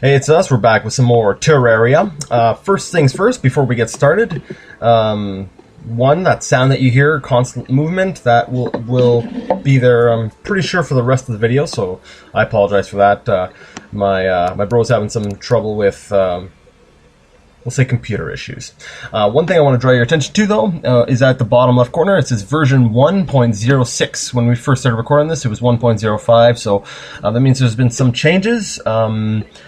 Hey, it's us. We're back with some more Terraria. First things first, before we get started, one, that sound that you hear, constant movement, that will be there, I'm pretty sure, for the rest of the video, so I apologize for that. My bro's having some trouble with, we'll say, computer issues. One thing I want to draw your attention to, though, is at the bottom left corner. It says version 1.06. When we first started recording this, it was 1.05, so that means there's been some changes.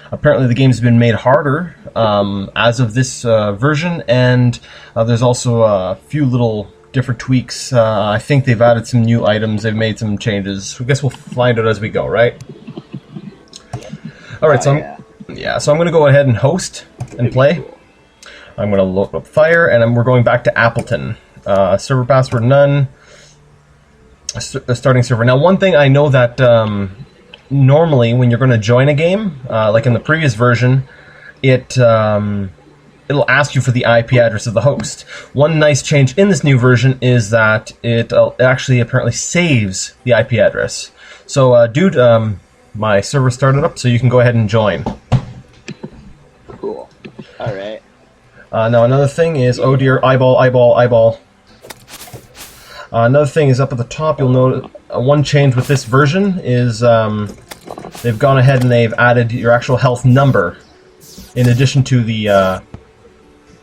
Apparently the game's been made harder as of this version, and there's also a few little different tweaks. I think they've added some new items, they've made some changes. I guess we'll find out as we go, right? Alright, so I'm going to go ahead and host and play. I'm going to load up Fire, and we're going back to Appleton. Server password none. Starting server. Now, one thing I know that normally when you're going to join a game, like in the previous version, it'll ask you for the IP address of the host. One nice change in this new version is that it actually apparently saves the IP address. So, dude, my server started up, so you can go ahead and join. Cool. All right. Now another thing is, oh dear, eyeball. Another thing is up at the top, you'll notice one change with this version is they've gone ahead and they've added your actual health number in addition to the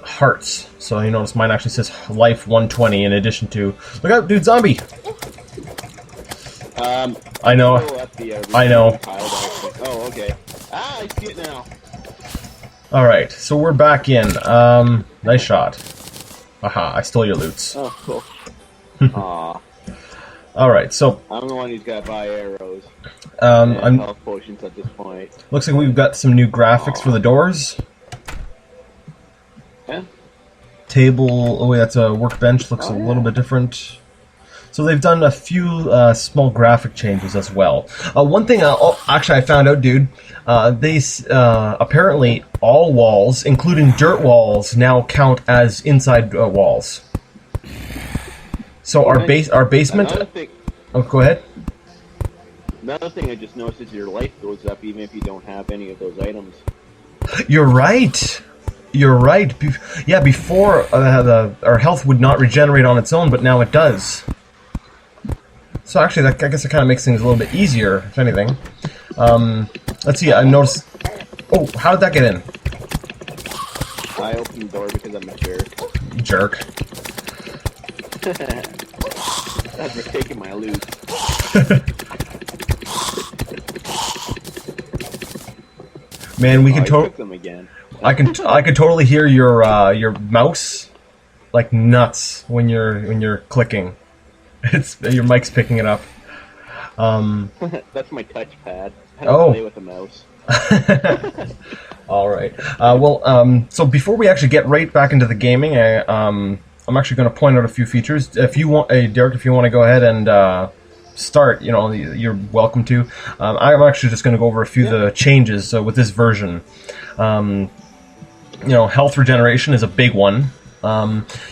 hearts. So you notice mine actually says life 120 in addition to... Look out, dude, zombie! I know. I know. Oh, okay. Ah, I see it now. Alright, so we're back in. Nice shot. Aha, I stole your loots. Oh, cool. Aw. Alright, so... I'm the one who's got to buy arrows. I'm health potions at this point. Looks like we've got some new graphics for the doors. Yeah. Table... Oh wait, that's a workbench. Looks a little bit different. So they've done a few small graphic changes as well. One thing, actually, I found out, dude. They apparently all walls, including dirt walls, now count as inside walls. So our basement. Oh, go ahead. Another thing I just noticed is your life goes up even if you don't have any of those items. You're right. You're right. Yeah, before our health would not regenerate on its own, but now it does. So actually, I guess it kind of makes things a little bit easier, if anything. Let's see, I noticed... Oh, how did that get in? I opened the door because I'm a jerk. Jerk. That's for taking my loot. Man, we can took them again. I can totally hear your mouse like nuts when you're clicking. It's your mic's picking it up. That's my touchpad. I don't play with the mouse. All right. So before we actually get right back into the gaming, I'm actually going to point out a few features. If you want, Derek, if you want to go ahead and start, you're welcome to. I'm actually just going to go over a few of the changes with this version. Health regeneration is a big one.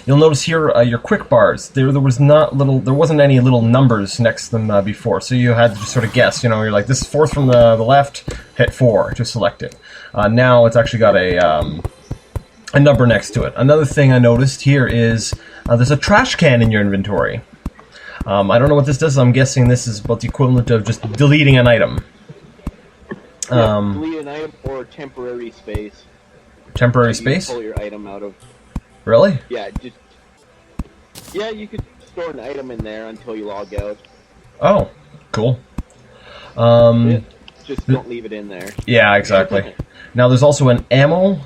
You'll notice here your quick bars. There wasn't any little numbers next to them before, so you had to just sort of guess. You're like, this is 4th from the left, hit 4 to select it. Now it's actually got a number next to it. Another thing I noticed here is there's a trash can in your inventory. I don't know what this does. I'm guessing this is about the equivalent of just deleting an item. Delete an item or temporary space. Temporary space? Pull your item out of. Really? Yeah, you could store an item in there until you log out. Oh, cool. Just don't leave it in there. Yeah, exactly. Now there's also an ammo.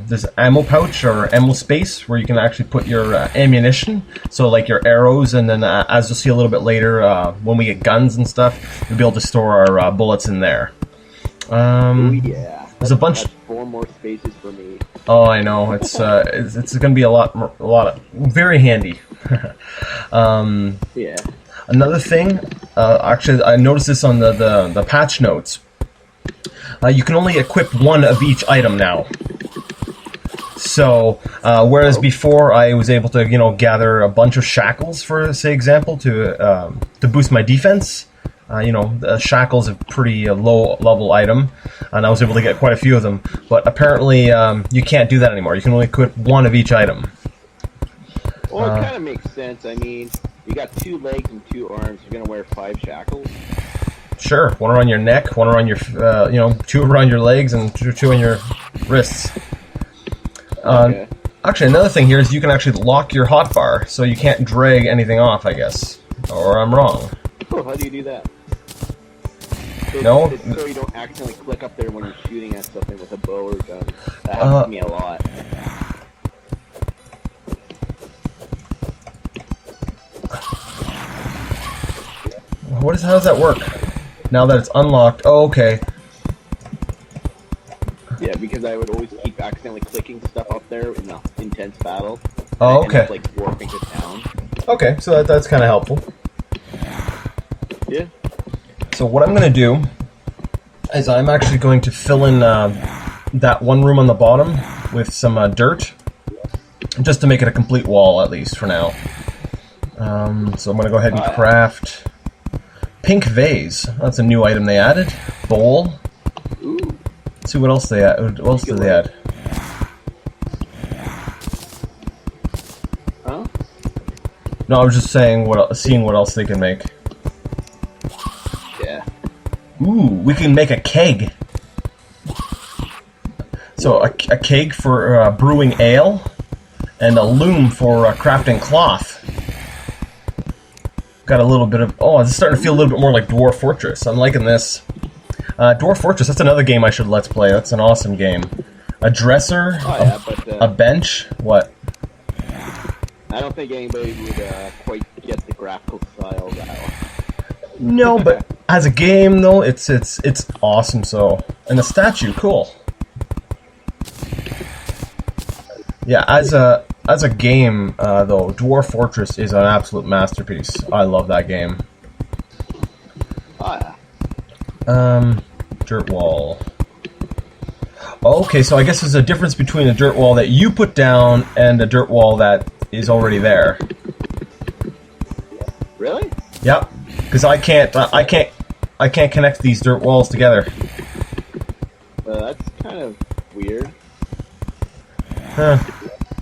There's ammo pouch or ammo space where you can actually put your ammunition. So like your arrows, and then as you'll see a little bit later, when we get guns and stuff, we'll be able to store our bullets in there. Oh yeah. There's a bunch. That's 4 more spaces for me. Oh, I know. It's going to be a lot of very handy. Yeah. Another thing, actually, I noticed this on the patch notes. You can only equip one of each item now. So, whereas before I was able to, gather a bunch of shackles, for say example, to boost my defense. The shackle's a pretty low level item. and I was able to get quite a few of them. But apparently, you can't do that anymore. You can only equip one of each item. Well, it kind of makes sense. I mean, you got 2 legs and 2 arms. You're gonna wear 5 shackles. Sure, one around your neck, one around your, 2 around your legs, and 2 on your wrists. Okay. Actually, another thing here is you can actually lock your hotbar, so you can't drag anything off, I guess. Or I'm wrong. Oh, how do you do that? No? It's so you don't accidentally click up there when you're shooting at something with a bow or gun. That happens to me a lot. How does that work? Now that it's unlocked. Oh, okay. Yeah, because I would always keep accidentally clicking stuff up there in the intense battle. Oh, and okay. end up, like, warping to town. Okay, so that's kind of helpful. Yeah. So what I'm going to do is I'm actually going to fill in that one room on the bottom with some dirt, just to make it a complete wall, at least for now. So I'm going to go ahead and craft pink vase. That's a new item they added. Bowl. Ooh. Let's see what else they add. What else did they add? Huh? No, I was just saying seeing what else they can make. Yeah. Ooh, we can make a keg. So a keg for brewing ale, and a loom for crafting cloth. Got a little bit of... Oh, it's starting to feel a little bit more like Dwarf Fortress. I'm liking this. Dwarf Fortress, that's another game I should let's play. That's an awesome game. A dresser, a bench, what? I don't think anybody would quite get the graphical style of that one. No, but as a game, though, it's awesome, so... And the statue, cool. Yeah, as a game, though, Dwarf Fortress is an absolute masterpiece. I love that game. Oh, yeah. Dirt wall. Okay, so I guess there's a difference between a dirt wall that you put down and a dirt wall that is already there. Really? Yep. Because I can't connect these dirt walls together. That's kind of weird. Huh.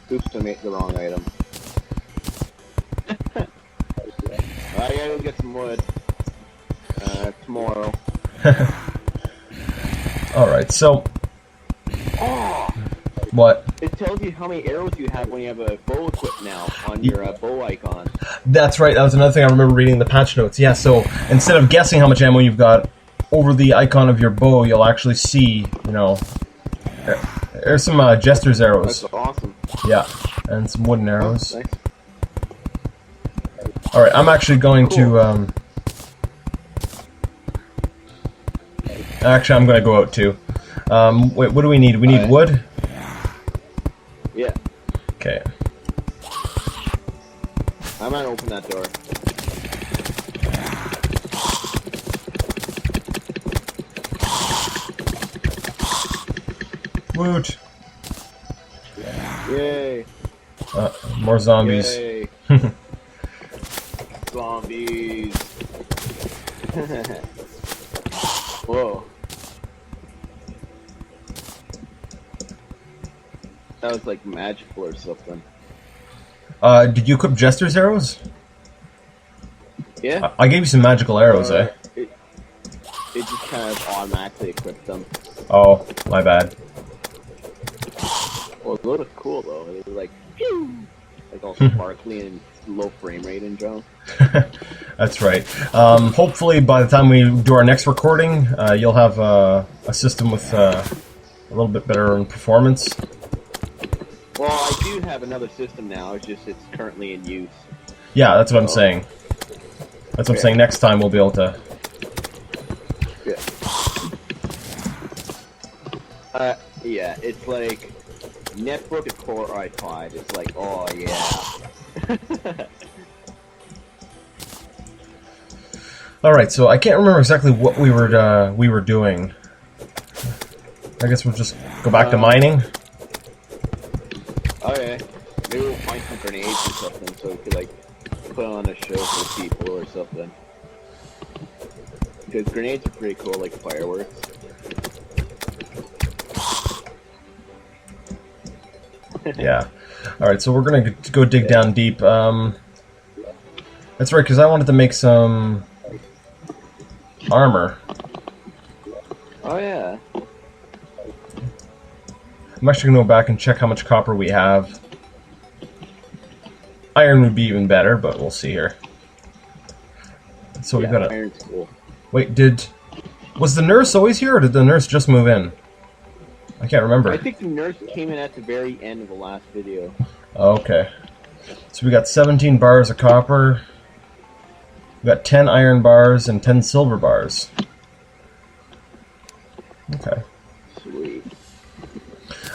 Oops, to make the wrong item. I gotta go get some wood. Tomorrow. Alright, so... Oh! What? It tells you how many arrows you have when you have a bow equipped now on your bow icon. That's right, that was another thing I remember reading in the patch notes. Yeah, so instead of guessing how much ammo you've got, over the icon of your bow, you'll actually see, there's some Jester's arrows. That's awesome. Yeah, and some wooden arrows. Oh, nice. Alright, I'm actually going to, Actually, I'm going to go out too. Wait, what do we need? We need wood? Yeah. Okay. I'm gonna open that door. Woot! Yay! More zombies. Yay. Zombies! Whoa. That was like magical or something. Did you equip Jester's arrows? Yeah. I gave you some magical arrows, It just kind of automatically equipped them. Oh, my bad. Well, it looked cool though. It was like, phew! Like all sparkly and low frame rate and junk. That's right. Hopefully by the time we do our next recording, you'll have a system with a little bit better performance. Well, I do have another system now, it's currently in use. Yeah, that's what I'm saying. That's what I'm saying. Next time we'll be able to... Yeah. Yeah, it's like netbook and Core i5. It's like, oh yeah. Alright, so I can't remember exactly what we were doing. I guess we'll just go back to mining. Okay. Maybe we'll find some grenades or something so we could like put on a show for people or something. Because grenades are pretty cool, like fireworks. Yeah. All right, so we're gonna go dig down deep. That's right, because I wanted to make some armor. Oh yeah. I'm actually gonna go back and check how much copper we have. Iron would be even better, but we'll see here. So we've got a. Iron's cool. Wait, was the nurse always here, or did the nurse just move in? I can't remember. I think the nurse came in at the very end of the last video. Okay. So we got 17 bars of copper. We got 10 iron bars and 10 silver bars. Okay. Sweet.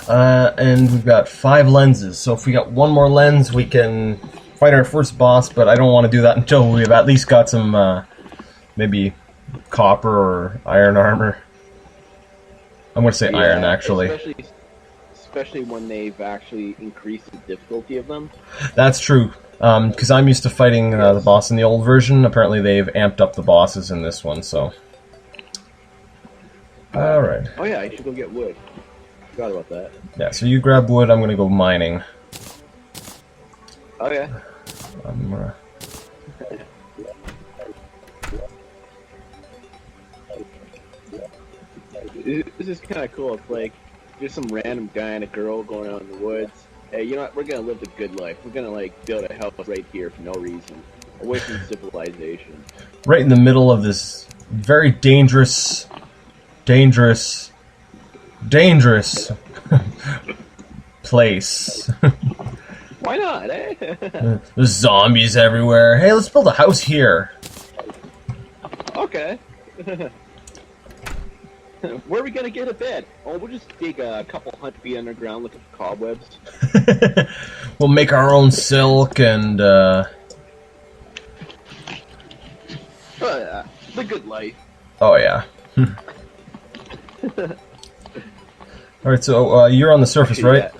And we've got 5 lenses. So if we got one more lens, we can fight our first boss. But I don't want to do that until we've at least got some, maybe copper or iron armor. I'm going to say iron, actually. Especially when they've actually increased the difficulty of them. That's true. Because I'm used to fighting the boss in the old version. Apparently they've amped up the bosses in this one, so... Alright. Oh yeah, I should go get wood. Forgot about that. Yeah, so you grab wood, I'm gonna go mining. Oh yeah. This is kind of cool. It's like there's some random guy and a girl going out in the woods. Hey, you know what? We're gonna live the good life. We're gonna like build a house right here for no reason, away from civilization. Right in the middle of this very dangerous place. Why not, eh? There's zombies everywhere. Hey, let's build a house here. Okay. Where are we gonna get a bed? Oh, we'll just dig a couple 100 feet underground, looking for cobwebs. We'll make our own silk and, Oh yeah, the good life. Oh yeah. Alright, so you're on the surface, right?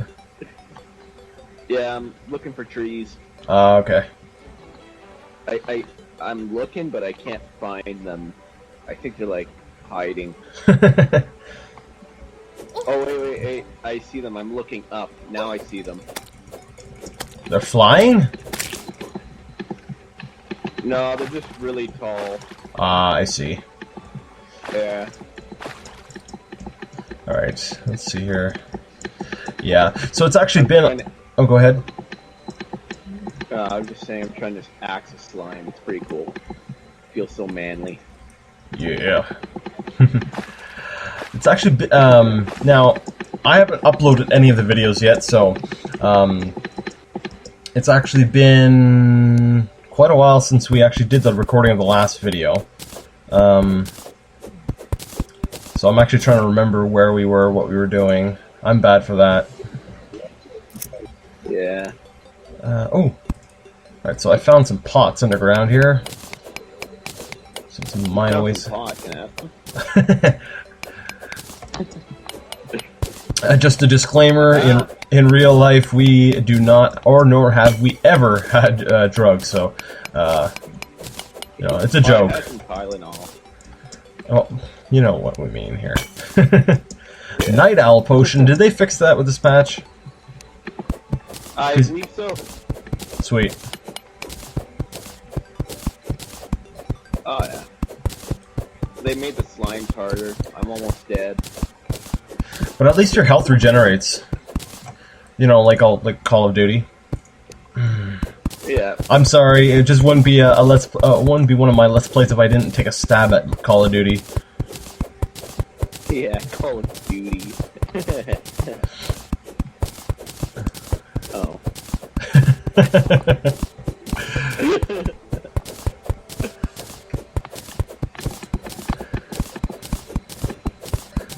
Yeah, I'm looking for trees. Okay. I'm looking, but I can't find them. I think they're like hiding. Oh wait! I see them. I'm looking up. Now I see them. They're flying? No, they're just really tall. Ah, I see. Yeah. Alright, let's see here. Yeah, so it's actually been... Oh, go ahead. I was just saying, I'm trying to axe a slime. It's pretty cool. Feels so manly. Yeah. It's actually... now, I haven't uploaded any of the videos yet, so... it's actually been quite a while since we actually did the recording of the last video. So I'm actually trying to remember where we were, what we were doing. I'm bad for that. Yeah. Oh. Alright, so I found some pots underground here. Some mine always. Just a disclaimer, in real life we do not, or nor have we ever had drugs, so, you know, it's a joke. I had some Tylenol. Oh, you know what we mean here. Night Owl Potion, did they fix that with this patch? I believe so. Sweet. Oh yeah. They made the slimes harder. I'm almost dead. But at least your health regenerates. You know, like Call of Duty. Yeah. I'm sorry, it just wouldn't be wouldn't be one of my Let's Plays if I didn't take a stab at Call of Duty. Yeah, Call of Duty. Oh.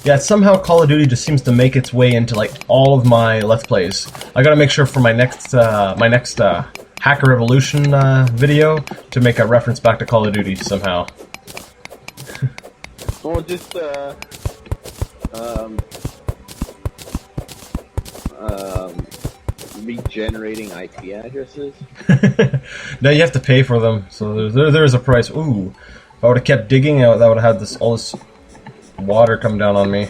Yeah, somehow Call of Duty just seems to make its way into like all of my Let's Plays. I gotta make sure for my next Hacker Revolution video to make a reference back to Call of Duty somehow. Well, just regenerating IP addresses. No, you have to pay for them, so there's a price. Ooh, if I would have kept digging, that would have had all this water come down on me.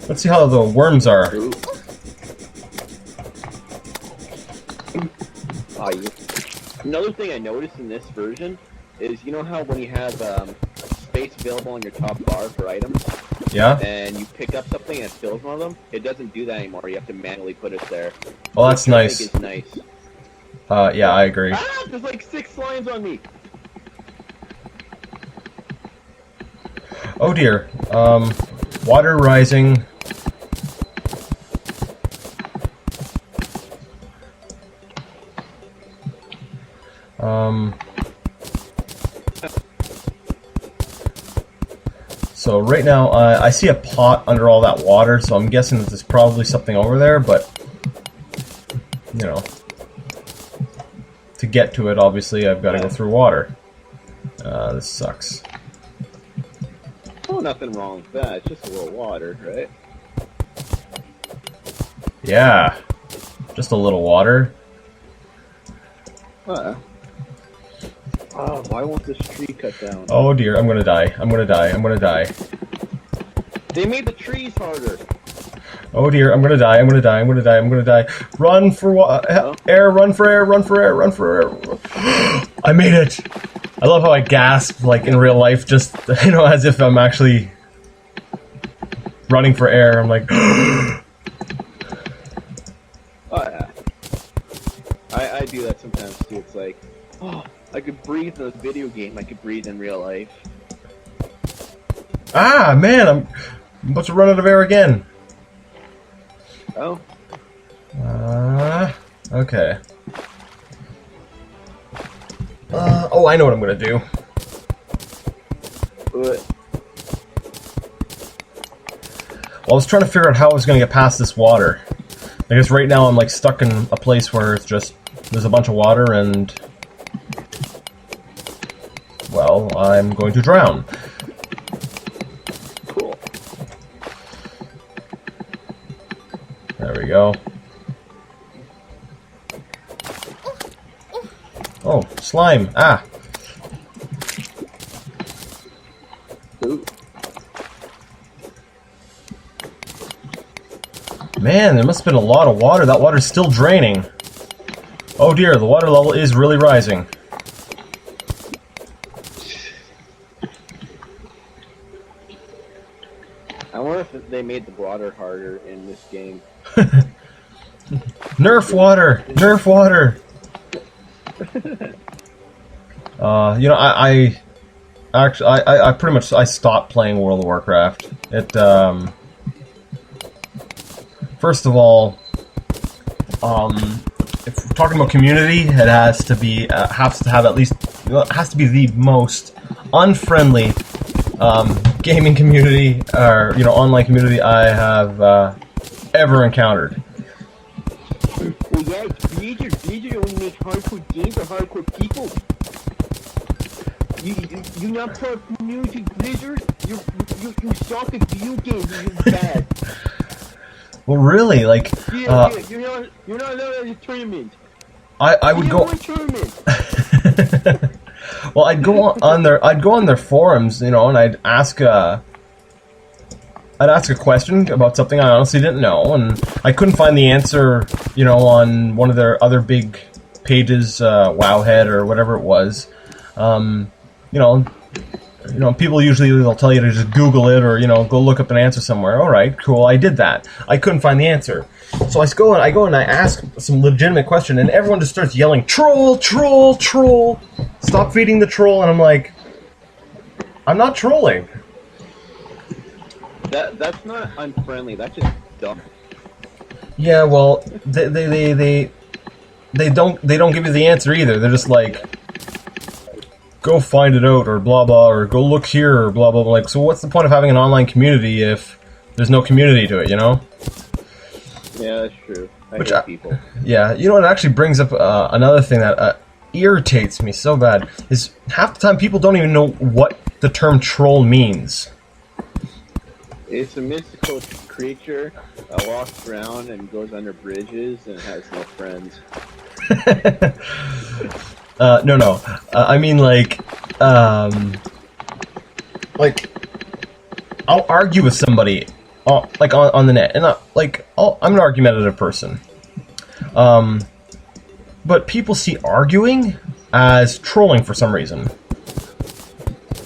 Let's see how the worms are. Ooh. Another thing I noticed in this version is, you know how when you have space available on your top bar for items, Yeah? and you pick up something and it fills one of them, it doesn't do that anymore. You have to manually put it there. Well, that's Which I nice. think is nice. Yeah, I agree. Ah! There's like 6 slimes on me! Oh dear. Water rising. So right now, I see a pot under all that water, so I'm guessing that there's probably something over there, but, you know, to get to it, obviously, I've got to go through water. This sucks. Oh, nothing wrong with that. It's just a little water, right? Yeah. Just a little water. Oh, why won't this tree cut down? Oh dear, I'm gonna die. I'm gonna die. I'm gonna die. They made the trees harder! Oh dear, I'm gonna die. I'm gonna die. I'm gonna die. I'm gonna die. Run for air, run for air, run for air, run for air. I made it! I love how I gasp, like in real life, just, you know, as if I'm actually running for air. I'm like, Oh, yeah. I do that sometimes too. It's like, oh, I could breathe in a video game, I could breathe in real life. ah, man, I'm about to run out of air again. Oh? Okay. Oh, I know what I'm gonna do. What? Well, I was trying to figure out how I was gonna get past this water. I guess right now I'm like stuck in a place where it's just, there's a bunch of water and, well, I'm going to drown. Cool. There we go. Oh, slime. Ah. Ooh. Man, there must have been a lot of water. That water's still draining. Oh dear, the water level is really rising. I wonder if they made the water harder in this game. Nerf water! Nerf water! You know, I actually, I pretty much, I stopped playing World of Warcraft. It, first of all, if we're talking about community, it has to be, has to have at least, it has to be the most unfriendly, gaming community, or, you know, online community I have, ever encountered. Well, yeah, Blizzard only make hardcore games for hardcore people. You're not part of community, Blizzard. You suck at video games. You're bad. Well, really, like, Yeah, you're not allowed at a tournament. I would go. Tournament. Well, I'd go on their forums, you know, and I'd ask a question about something I honestly didn't know, and I couldn't find the answer, you know, on one of their other big pages, Wowhead or whatever it was. You know, people usually, they'll tell you to just Google it or, you know, go look up an answer somewhere. All right, cool, I did that. I couldn't find the answer. So I go and I ask some legitimate question, and everyone just starts yelling, "Troll, troll, troll! Stop feeding the troll!" And I'm like, I'm not trolling. That's not unfriendly. That's just dumb. Yeah, well, they don't give you the answer either. They're just like, go find it out, or blah blah, or go look here, or blah blah blah. Like, so what's the point of having an online community if there's no community to it? You know? Yeah, that's true. I hate people. Yeah, you know, it actually brings up another thing that irritates me so bad is half the time people don't even know what the term troll means. It's a mystical creature that walks around and goes under bridges and has no friends. No. I mean, like, I'll argue with somebody, like, on the net, and I'm an argumentative person. But people see arguing as trolling for some reason.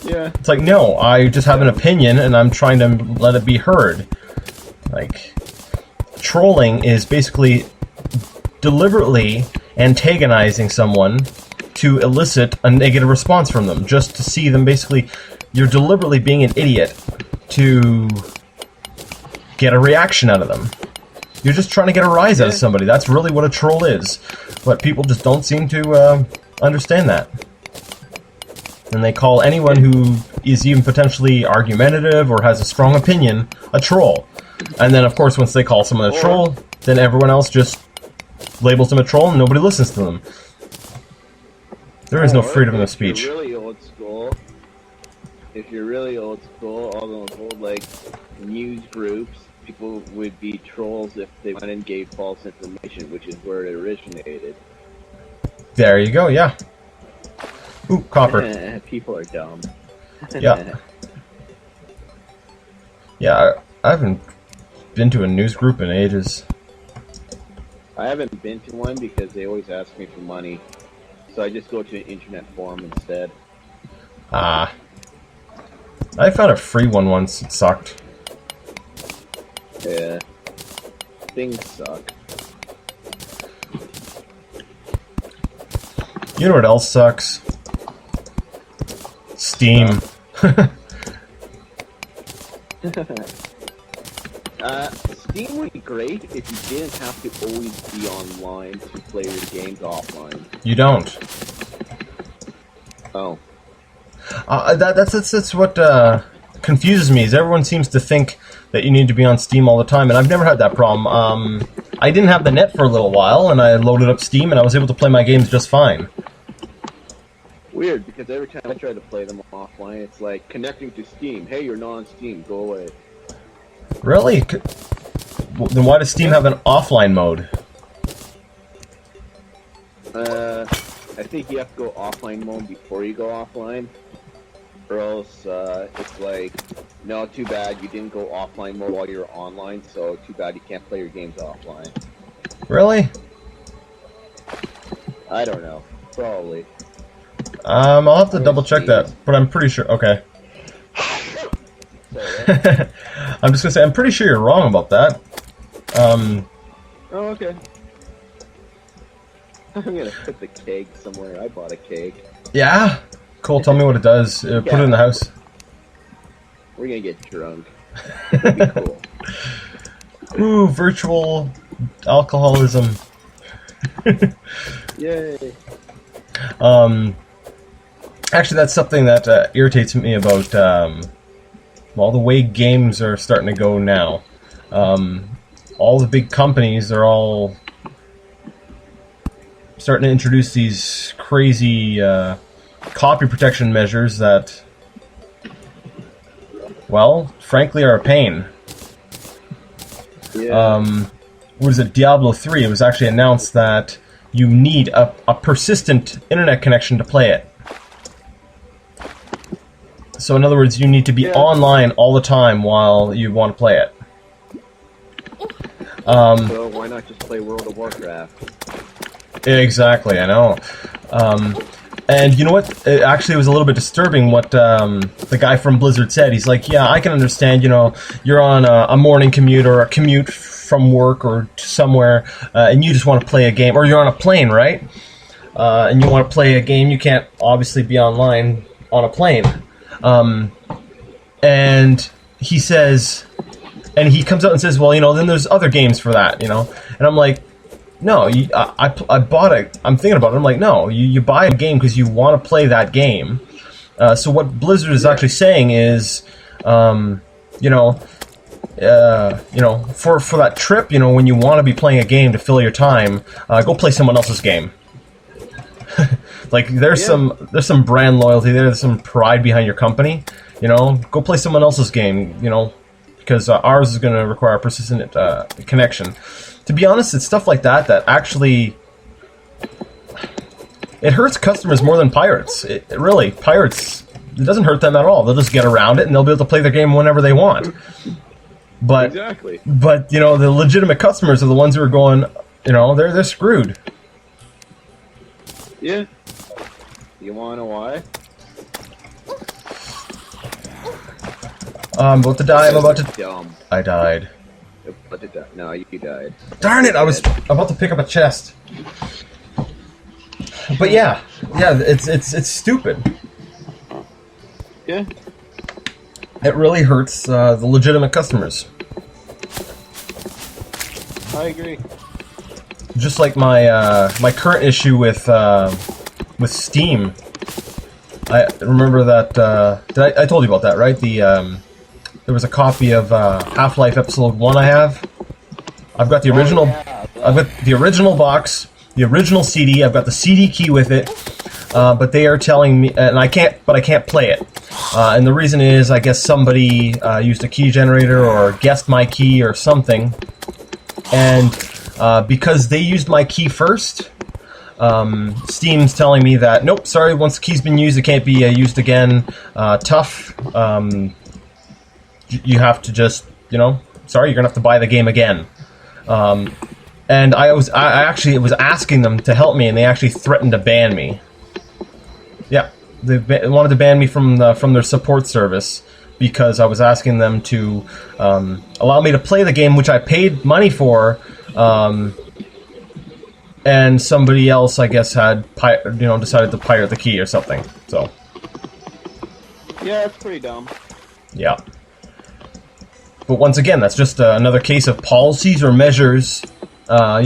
Yeah. It's like, no, I just have an opinion and I'm trying to let it be heard. Like, trolling is basically deliberately antagonizing someone to elicit a negative response from them, just to see them basically, you're deliberately being an idiot to get a reaction out of them. You're just trying to get a rise out of somebody. That's really what a troll is. But people just don't seem to understand that. And they call anyone who is even potentially argumentative or has a strong opinion a troll. And then, of course, once they call someone a troll, then everyone else just labels them a troll and nobody listens to them. There is no freedom of speech. If you're really old school, all those old, like, news groups, people would be trolls if they went and gave false information, which is where it originated. There you go, yeah. Ooh, copper. People are dumb. Yeah. Yeah, I haven't been to a news group in ages. I haven't been to one because they always ask me for money. So I just go to an internet forum instead. Ah. I found a free one once. It sucked. Yeah. Things suck. You know what else sucks? Steam. Steam would be great if you didn't have to always be online to play your games offline. You don't. Oh. That's what confuses me, is everyone seems to think that you need to be on Steam all the time, and I've never had that problem. I didn't have the net for a little while, and I loaded up Steam, and I was able to play my games just fine. Weird, because every time I try to play them offline, it's like, connecting to Steam. Hey, you're not on Steam, go away. Really? Then why does Steam have an offline mode? I think you have to go offline mode before you go offline. Or else, it's like, no, too bad, you didn't go offline mode while you're online, so too bad you can't play your games offline. Really? I don't know. Probably. I'll have to double check that, but I'm pretty sure. Okay. I'm just gonna say I'm pretty sure you're wrong about that. Oh, okay. I'm gonna put the keg somewhere. I bought a keg. Yeah. Cool. Tell me what it does. Put it in the house. We're gonna get drunk. That'd be cool. Ooh, virtual alcoholism. Yay. Actually, that's something that irritates me about, well, the way games are starting to go now. All the big companies are all starting to introduce these crazy copy protection measures that, well, frankly, are a pain. Yeah. What is it, Diablo 3, it was actually announced that you need a persistent internet connection to play it. So in other words, you need to be online all the time while you want to play it. So why not just play World of Warcraft? Exactly, I know. And you know what? It actually was a little bit disturbing what the guy from Blizzard said. He's like, yeah, I can understand, you know, you're on a morning commute or a commute from work or to somewhere, and you just want to play a game, or you're on a plane, right? And you want to play a game, you can't obviously be online on a plane. And he says, and he comes out and says, well, you know, then there's other games for that, you know? And I'm like, no, I bought it. I'm thinking about it. I'm like, no, you buy a game because you want to play that game. So what Blizzard is actually saying is, you know, for that trip, you know, when you want to be playing a game to fill your time, go play someone else's game. Like there's some brand loyalty there. There's some pride behind your company. You know, go play someone else's game. You know, because ours is going to require a persistent connection. To be honest, it's stuff like that that actually it hurts customers more than pirates. It really, pirates, it doesn't hurt them at all. They'll just get around it and they'll be able to play their game whenever they want. But exactly. But you know, the legitimate customers are the ones who are going. You know, they're screwed. Yeah. You wanna know why? I'm about to die. I'm about to. Dumb. I died. You're about to die. No, you died. Darn it! I was about to pick up a chest. But yeah, it's stupid. Yeah. It really hurts the legitimate customers. I agree. Just like my my current issue with Steam. I remember that I told you about that, right? There was a copy of Half-Life Episode 1 I have. I've got the original. I've got the original box, the original CD. I've got the CD key with it, but they are telling me, and I can't play it. And the reason is, I guess somebody used a key generator or guessed my key or something, and because they used my key first, Steam's telling me that nope, sorry, once the key's been used, it can't be used again. Tough. You have to just, sorry, you're gonna have to buy the game again. And I actually was asking them to help me, and they actually threatened to ban me. Yeah, they wanted to ban me from their support service because I was asking them to allow me to play the game, which I paid money for, and somebody else, I guess, had decided to pirate the key or something. So. Yeah, it's pretty dumb. Yeah. But once again, that's just another case of policies or measures, hey,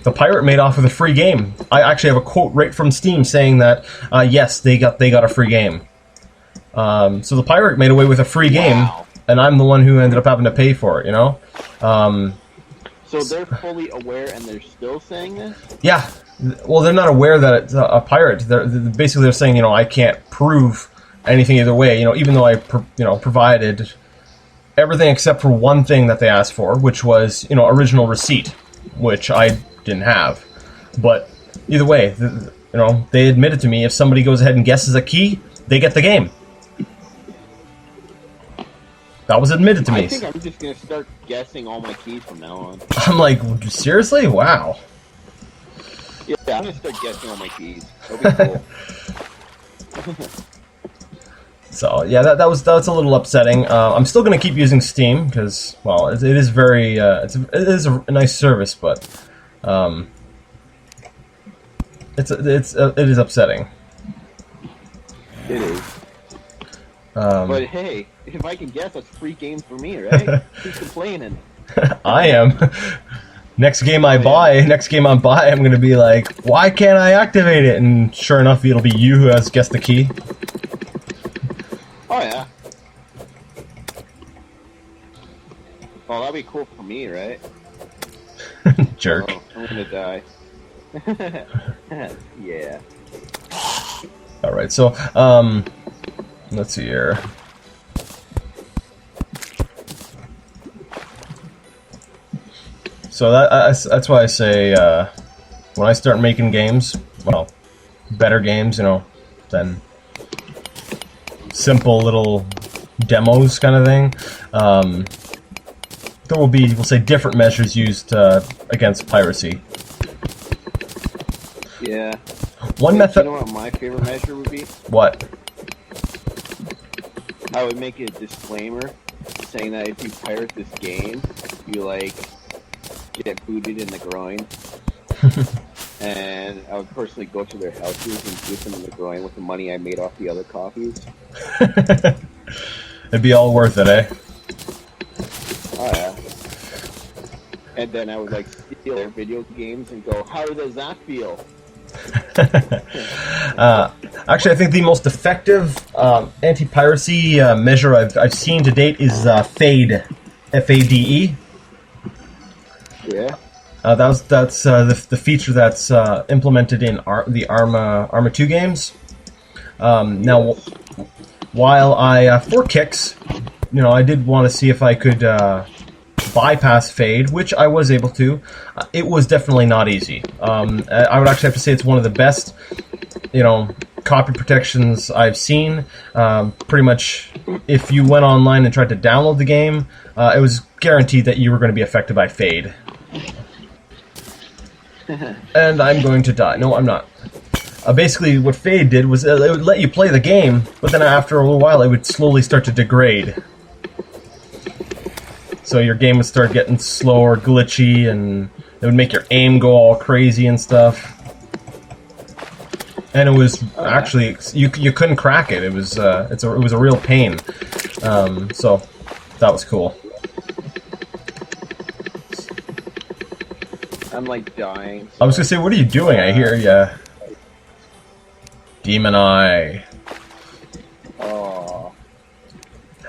the pirate made off with a free game. I actually have a quote right from Steam saying that, yes, they got a free game. So the pirate made away with a free game, and I'm the one who ended up having to pay for it, So they're fully aware and they're still saying this? Yeah. Well, they're not aware that it's a pirate. They're saying, I can't prove anything either way, even though I provided everything except for one thing that they asked for, which was, original receipt, which I didn't have. But either way, they admitted to me if somebody goes ahead and guesses a key, they get the game. That was admitted to me. I think I'm just gonna start guessing all my keys from now on. I'm like, seriously? Wow. Yeah, I'm gonna start guessing all my keys. That'll be cool. So yeah, that was a little upsetting. I'm still going to keep using Steam because, well, it is very it is a nice service, but it is upsetting. It is. But hey, if I can guess, that's free games for me, right? Who's complaining? I am. Next game I buy, I'm going to be like, why can't I activate it? And sure enough, it'll be you who has guessed the key. Oh, yeah. Oh, that'd be cool for me, right? Jerk. Oh, I'm gonna die. Yeah. Alright, so, let's see here. So that's why I say, when I start making games, well, better games, than simple little demos kind of thing, there will be, we'll say, different measures used against piracy. Yeah. One method. You know what my favorite measure would be? What? I would make a disclaimer saying that if you pirate this game, you get booted in the groin. And I would personally go to their houses and boot them in the groin with the money I made off the other copies. It'd be all worth it, eh? Oh yeah. And then I would steal their video games and go, how does that feel? Actually, I think the most effective anti-piracy measure I've seen to date is FADE, F-A-D-E. Yeah. That's the feature that's implemented in the Arma 2 games. Now, while I for kicks, I did want to see if I could bypass fade, which I was able to. It was definitely not easy. I would actually have to say it's one of the best, copy protections I've seen. Pretty much, if you went online and tried to download the game, it was guaranteed that you were going to be affected by fade. And I'm going to die. No, I'm not. basically what Fade did was it would let you play the game, but then after a little while it would slowly start to degrade. So your game would start getting slower, glitchy, and it would make your aim go all crazy and stuff. And it was actually you couldn't crack it. It was it was a real pain. So that was cool. I'm like dying. So. I was gonna say, what are you doing? I hear ya. Demon Eye. Oh.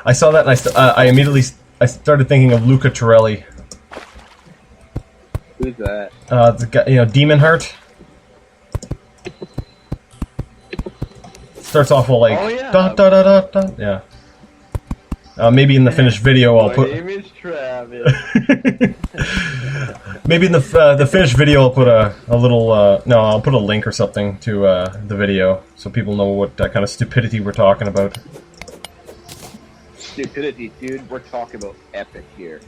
I saw that and I immediately started thinking of Luca Torelli. Who's that? The guy, Demon Heart. Starts off all like da da da da da. Yeah. Maybe in the finished video I'll put. My name is Travis. Maybe in the finished video I'll put a little no, I'll put a link or something to the video so people know what kind of stupidity we're talking about. Stupidity, dude. We're talking about epic here.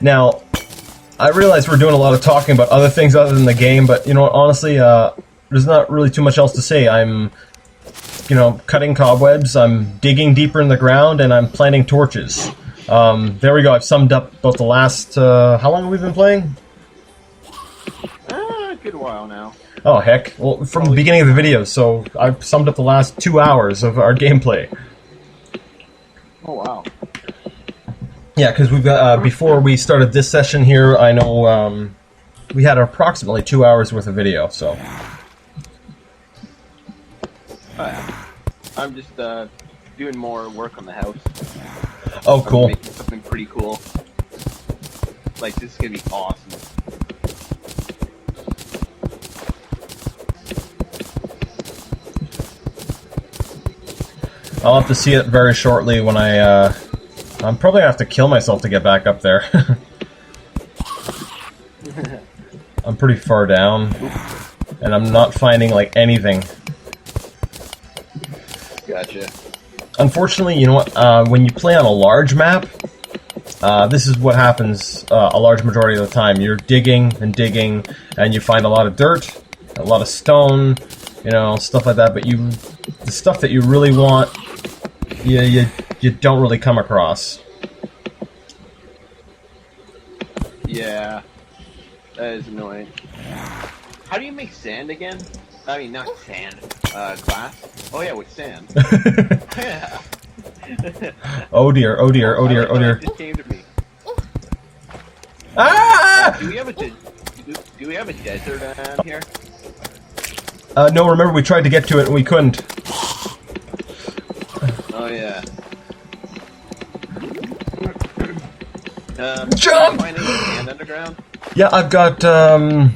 Now, I realize we're doing a lot of talking about other things other than the game, but you know what, honestly, there's not really too much else to say. I'm, cutting cobwebs, I'm digging deeper in the ground, and I'm planting torches. There we go, I've summed up about the last, how long have we been playing? A good while now. Oh, heck. Well, from the beginning of the video, so I've summed up the last 2 hours of our gameplay. Oh, wow. Yeah, because we've got, before we started this session here, I know, we had approximately 2 hours worth of video, so. I'm just, doing more work on the house. Oh, cool. I'm making something pretty cool. Like, this is gonna be awesome. I'll have to see it very shortly when I'm probably gonna have to kill myself to get back up there. I'm pretty far down, and I'm not finding, like, anything. Gotcha. Unfortunately, you know what, when you play on a large map, this is what happens a large majority of the time. You're digging and digging, and you find a lot of dirt, a lot of stone, stuff like that, but the stuff that you really want, you don't really come across. Yeah, that is annoying. How do you make sand again? I mean, not sand, glass? Oh yeah, with sand. Yeah. Oh dear, oh dear, oh dear, oh dear. It just came to me. Ah! Do we have a desert around here? No, remember we tried to get to it and we couldn't. Oh yeah. Jump! Finding sand underground? Yeah, I've got, oh,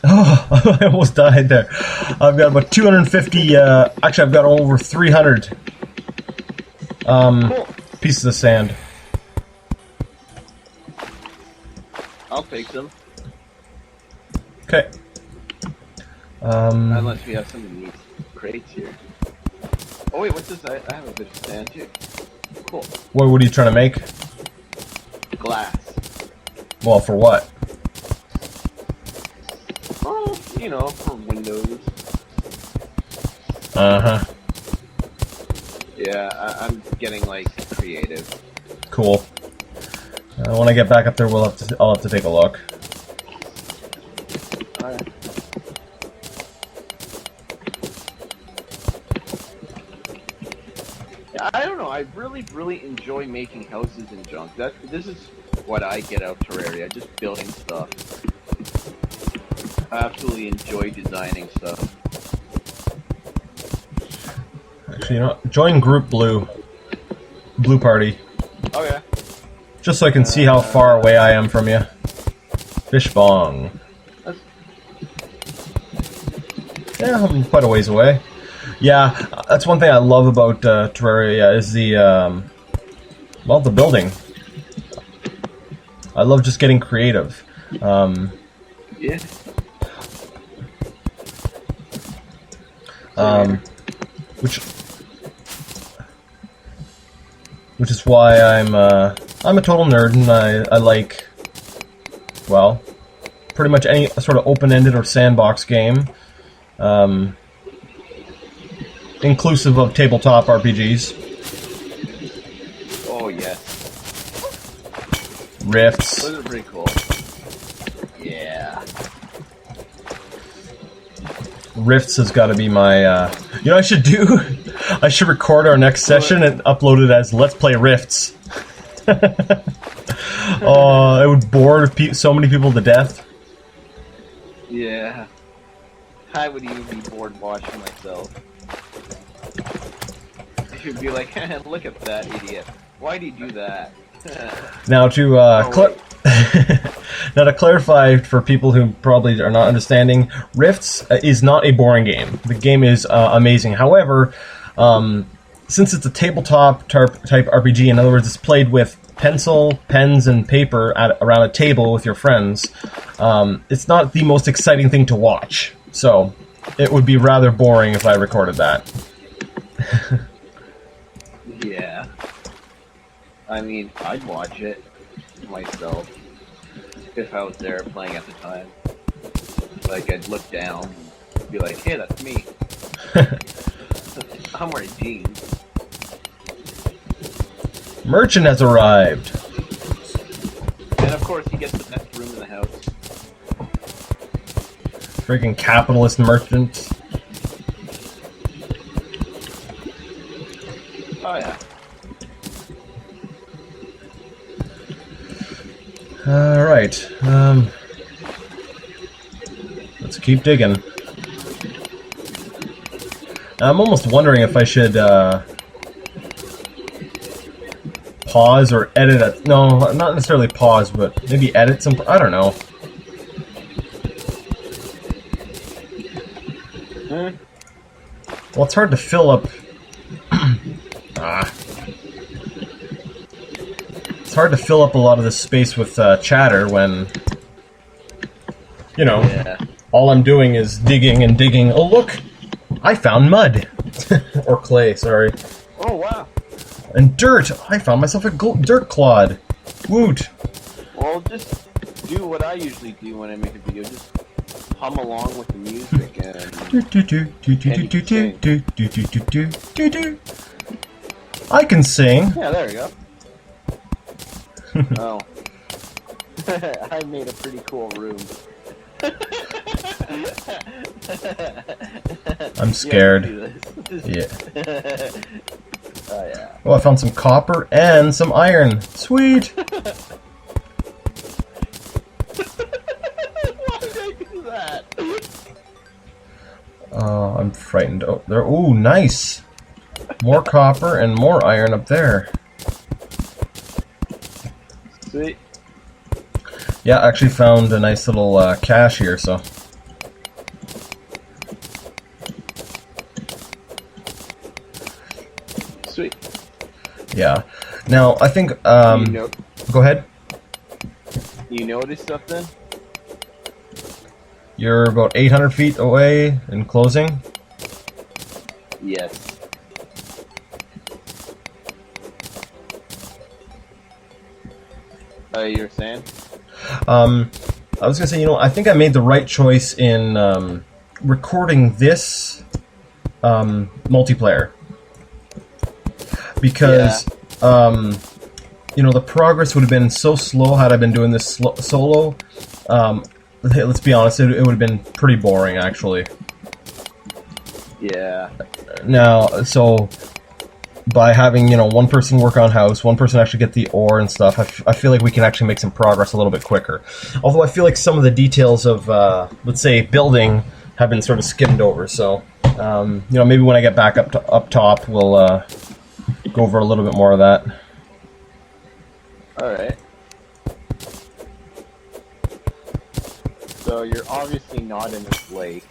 I almost died there. I've got about 250, actually I've got over 300, Cool. pieces of sand. I'll take them. Okay. Unless we have some of these crates here. Oh wait, what's this? I have a bit of sand too. Cool. What are you trying to make? Glass. Well, for what? Oh, for windows. Uh-huh. Yeah, I'm getting, like, creative. Cool. When I get back up there, I'll have to take a look. Alright. Yeah, I don't know, I really enjoy making houses and junk. This is what I get out of Terraria, just building stuff. I absolutely enjoy designing stuff. Actually, join Group Blue. Blue Party. Oh yeah. Just so I can see how far away I am from you. Fish bong. Yeah, I'm quite a ways away. Yeah, that's one thing I love about Terraria is the building. I love just getting creative. Yeah. Which is why I'm a total nerd, and I like, well, pretty much any sort of open-ended or sandbox game, inclusive of tabletop RPGs. Oh yes. Rifts. Those are pretty cool. Yeah. Rifts has got to be my. You know what I should do? I should record our next session and upload it as Let's Play Rifts. Oh, it would bore so many people to death. Yeah. I would even be bored watching myself. You'd be like, look at that idiot. Why'd he do that? Now to now to clarify for people who probably are not understanding, Rifts is not a boring game. The game is amazing. However, since it's a tabletop type RPG, in other words, it's played with pencil, pens, and paper around a table with your friends, it's not the most exciting thing to watch. So it would be rather boring if I recorded that. Yeah. I mean, I'd watch it myself if I was there playing at the time. Like, I'd look down and be like, hey, that's me. I'm wearing jeans. Merchant has arrived. And of course, he gets the best room in the house. Freaking capitalist merchant. Oh, yeah. Alright, let's keep digging. I'm almost wondering if I should, pause or edit it. No, not necessarily pause, but maybe edit some, I don't know. Well, it's hard to fill up... It's hard to fill up a lot of this space with chatter when, you know, all I'm doing is digging and digging. Oh, look! I found mud! Or clay, sorry. Oh, wow. And dirt! I found myself a dirt clod! Woot! Well, just do what I usually do when I make a video. Just hum along with the music and... I can sing! Yeah, there we go. Oh. I made a pretty cool room. I'm scared. Yeah. Oh, yeah. Oh, I found some copper and some iron. Sweet! Why did I do that? Oh, I'm frightened. Oh, there. Ooh, nice! More copper and more iron up there. Sweet. Yeah, I actually found a nice little cache here, so. Sweet. Yeah. Now, I think, go ahead. You noticed something? You're about 800 feet away in closing? Yes. You're saying? I was gonna say, you know, I think I made the right choice in recording this multiplayer because you know, the progress would have been so slow had I been doing this solo. Let's be honest, it would have been pretty boring actually. Yeah. Now, so by having, you know, one person work on house, one person actually get the ore and stuff, I feel like we can actually make some progress a little bit quicker. Although I feel like some of the details of, let's say, building have been sort of skimmed over. So, you know, maybe when I get back up top, we'll go over a little bit more of that. All right. So you're obviously not in this lake.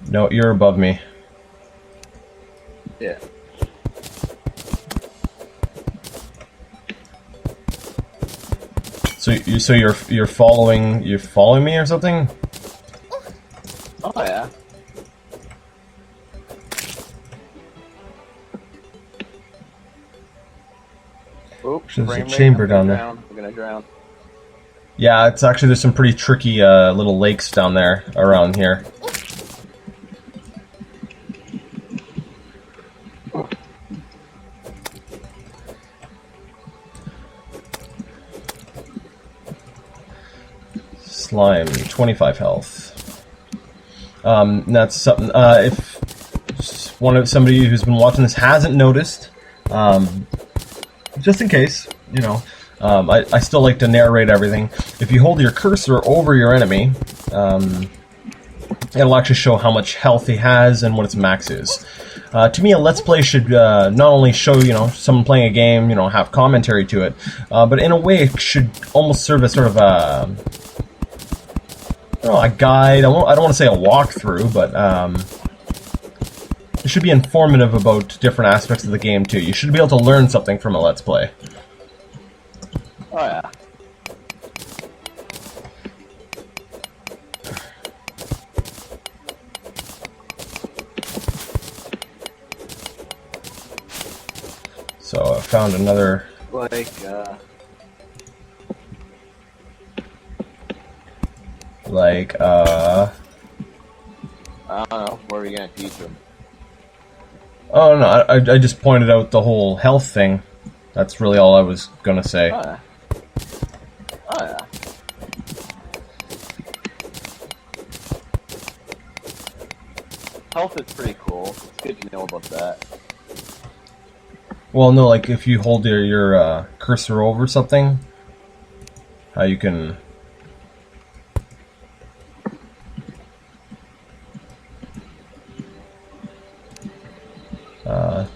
No, you're above me. Yeah. So you're following me or something? Oh yeah. Oops, There's a chamber down there. We're gonna drown. Yeah, it's actually, there's some pretty tricky little lakes down there around here. Slime, 25 health. That's something, if somebody who's been watching this hasn't noticed, just in case, you know, I still like to narrate everything. If you hold your cursor over your enemy, it'll actually show how much health he has and what its max is. To me, a Let's Play should not only show, you know, someone playing a game, you know, have commentary to it, but in a way it should almost serve as sort of a, I don't know, a guide. I don't want to say a walkthrough, but it should be informative about different aspects of the game too. You should be able to learn something from a Let's Play. Oh yeah. So I found another. I don't know. What are we gonna teach them? Oh no, I just pointed out the whole health thing. That's really all I was gonna say. Oh yeah. Oh yeah. Health is pretty cool. It's good to know about that. Well, no, like if you hold your cursor over something, how you can.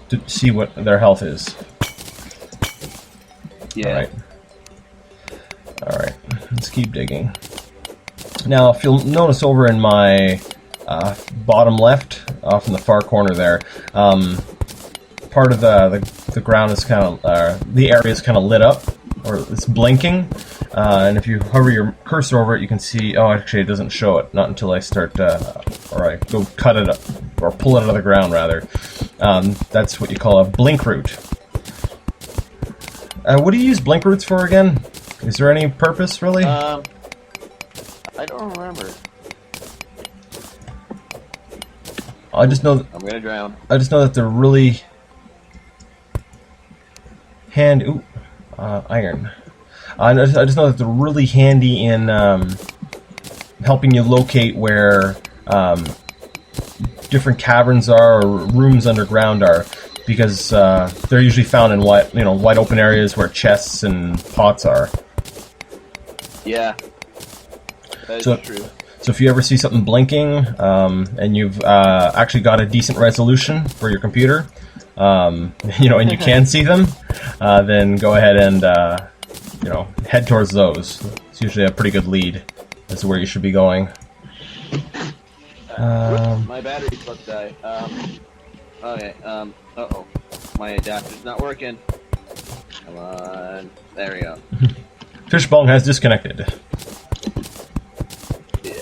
To see what their health is. Yeah. Alright, let's keep digging. Now, if you'll notice over in my bottom left, off in the far corner there, part of the ground is kind of, the area is kind of lit up, or it's blinking, and if you hover your cursor over it, you can see, oh, actually it doesn't show it, not until I start, or I go cut it up, or pull it out of the ground, rather. That's what you call a blink root. What do you use blink roots for again? Is there any purpose, really? I don't remember. I just know I'm gonna drown. I just know that they're really iron. I just know that they're really handy in helping you locate where different caverns are or rooms underground are, because they're usually found in wide open areas where chests and pots are. Yeah, that is true. So if you ever see something blinking and you've actually got a decent resolution for your computer, you know, and you can see them, then go ahead and you know, head towards those. It's usually a pretty good lead as to where you should be going. My battery's about to die. Okay, uh-oh. My adapter's not working. Come on. There we go. Fishbone has disconnected. Yeah.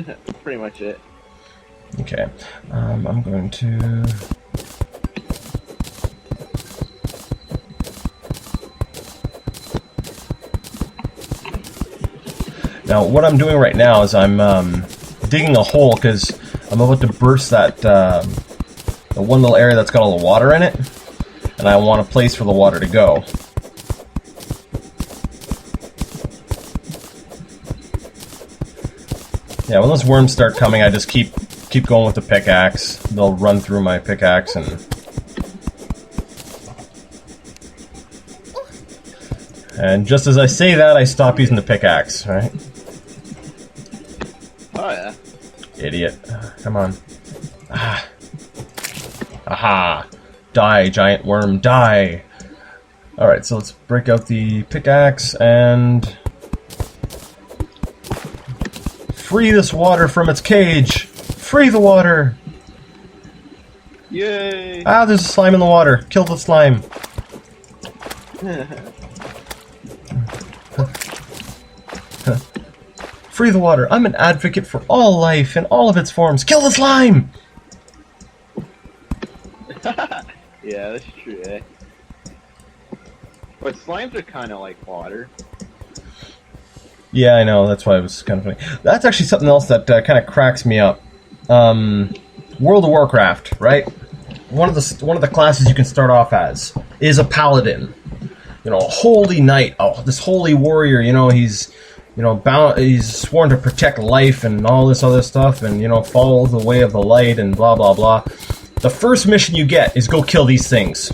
That's pretty much it. Okay. I'm going to... Now, what I'm doing right now is I'm digging a hole because I'm about to burst that the one little area that's got all the water in it, and I want a place for the water to go. Yeah, when those worms start coming, I just keep going with the pickaxe. They'll run through my pickaxe and just as I say that, I stop using the pickaxe, right? Oh yeah. Idiot. Come on. Ah. Aha! Die, giant worm, die! Alright, so let's break out the pickaxe and... free this water from its cage! Free the water! Yay! Ah, there's a slime in the water. Kill the slime. Free the water. I'm an advocate for all life in all of its forms. Kill the slime! Yeah, that's true, eh? But slimes are kind of like water. Yeah, I know. That's why it was kind of funny. That's actually something else that kind of cracks me up. World of Warcraft, right? One of the classes you can start off as is a paladin. You know, a holy knight. Oh, this holy warrior. You know, he's he's sworn to protect life and all this other stuff, and follow the way of the light and blah blah blah. The first mission you get is go kill these things.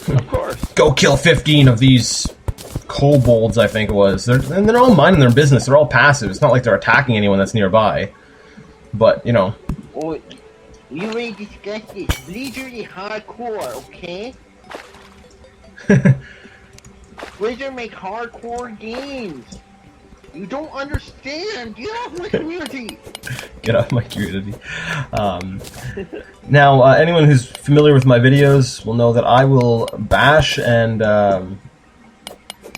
Of course. Go kill 15 of these kobolds, I think it was. They're all minding their business. They're all passive. It's not like they're attacking anyone that's nearby. But, Oh, we already discussed this. Blizzard is hardcore, okay? Blizzard make hardcore games. You don't understand. Get off my community. Get off my community. Now, anyone who's familiar with my videos will know that I will bash and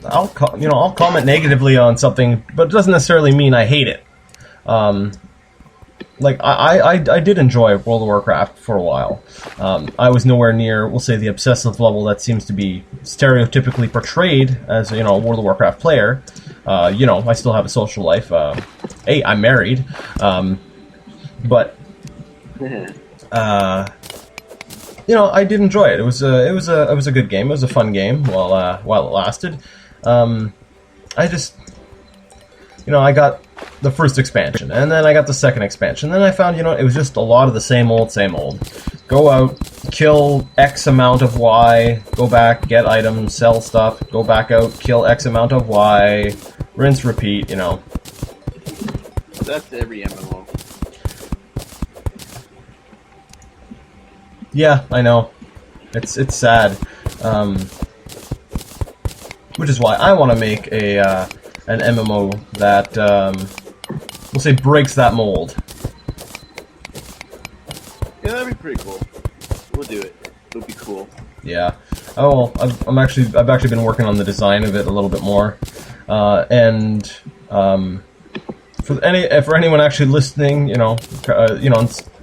I'll comment negatively on something, but it doesn't necessarily mean I hate it. Like I did enjoy World of Warcraft for a while. I was nowhere near, we'll say, the obsessive level that seems to be stereotypically portrayed as a World of Warcraft player. I still have a social life. Hey, I'm married, but I did enjoy it. It was a good game. It was a fun game while it lasted. I just, I got the first expansion, and then I got the second expansion. Then I found, it was just a lot of the same old. Go out, kill X amount of Y, go back, get items, sell stuff, go back out, kill X amount of Y, rinse, repeat, That's every MMO. Yeah, I know. It's sad. Which is why I want to make an MMO that, we'll say, breaks that mold. Yeah, that'd be pretty cool. We'll do it. It'll be cool. Yeah. Oh, I've actually been working on the design of it a little bit more, and for anyone actually listening,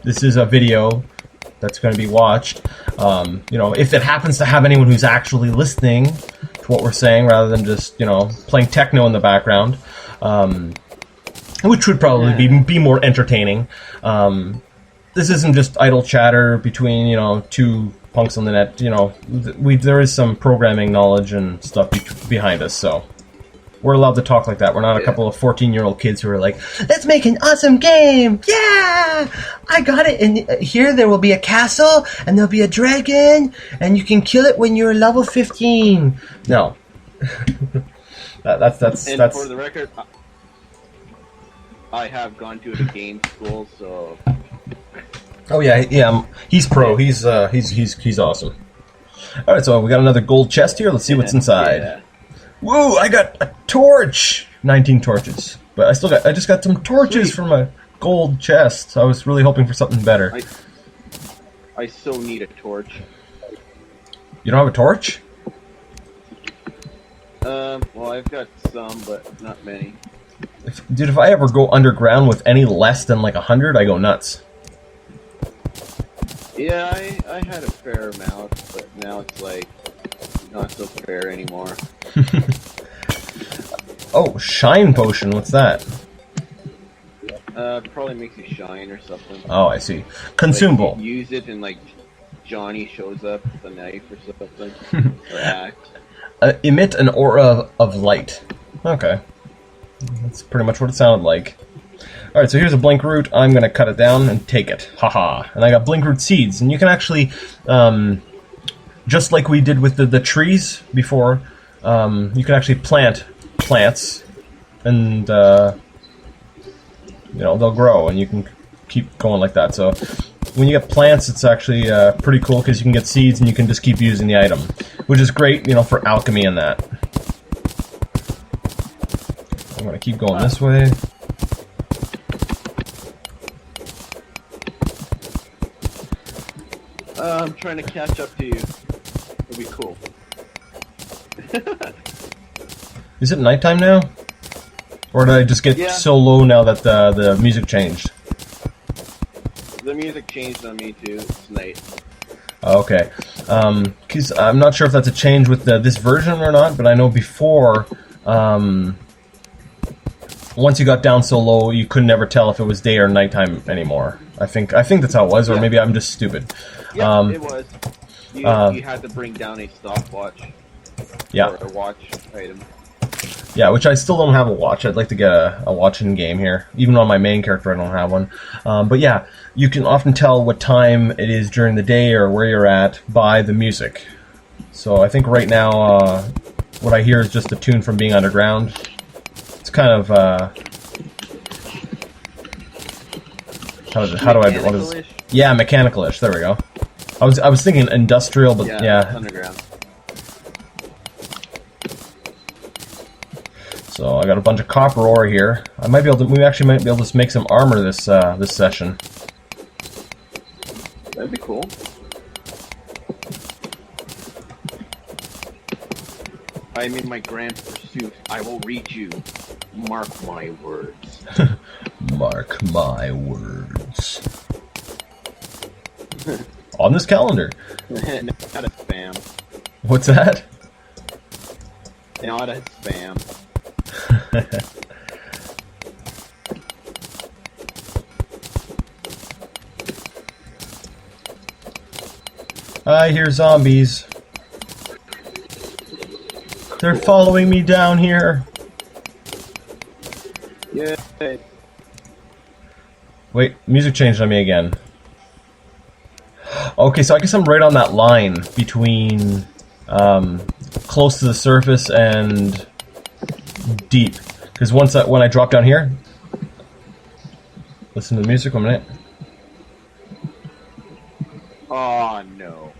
this is a video that's going to be watched. If it happens to have anyone who's actually listening to what we're saying rather than just playing techno in the background, which would probably be more entertaining. This isn't just idle chatter between two punks on the net. There is some programming knowledge and stuff behind us, so we're allowed to talk like that. We're not a couple of 14-year-old kids who are like, let's make an awesome game! Yeah! I got it! And here there will be a castle, and there'll be a dragon, and you can kill it when you're level 15. No. that's for the record, I have gone to a game school, so... Oh yeah, he's pro. He's awesome. All right, so we got another gold chest here. Let's see what's inside. Yeah. Woo! I got a torch. 19 torches, but I just got some torches from a gold chest. I was really hoping for something better. I so need a torch. You don't have a torch? Well, I've got some, but not many. If I ever go underground with any less than like 100, I go nuts. Yeah, I had a fair amount, but now it's like not so fair anymore. Oh, shine potion. What's that? Probably makes you shine or something. Oh, I see. Consumable. Like, you use it and like Johnny shows up with a knife or something, or axe. Emit an aura of light. Okay, that's pretty much what it sounded like. Alright, so here's a blink root. I'm going to cut it down and take it. Haha. And I got blink root seeds. And you can actually, just like we did with the trees before, you can actually plant plants. And, they'll grow. And you can keep going like that. So when you get plants, it's actually pretty cool because you can get seeds and you can just keep using the item. Which is great, for alchemy and that. I'm going to keep going this way. I'm trying to catch up to you. It'll be cool. Is it nighttime now? Or did I just get so low now that the music changed? The music changed on me too. It's night. Okay. Because I'm not sure if that's a change with this version or not, but I know before once you got down so low, you could never tell if it was day or nighttime anymore. I think that's how it was, or maybe I'm just stupid. Yeah, it was. You had to bring down a stopwatch. Yeah. Or a watch item. Yeah, which I still don't have a watch. I'd like to get a watch in game here. Even on my main character, I don't have one. But yeah, you can often tell what time it is during the day or where you're at by the music. So I think right now, what I hear is just a tune from being underground. It's kind of how do I what is? Yeah, mechanical-ish. There we go. I was thinking industrial, but yeah. Underground. So I got a bunch of copper ore here. I might be able to. We actually might be able to make some armor this this session. That'd be cool. I am in my grand pursuit. I will reach you. Mark my words. Mark my words. On this calendar. Not a spam. What's that? Not a spam. I hear zombies. They're following me down here. Yeah. Wait, music changed on me again. Okay, so I guess I'm right on that line between close to the surface and deep. Because when I drop down here, listen to the music 1 minute. Oh no.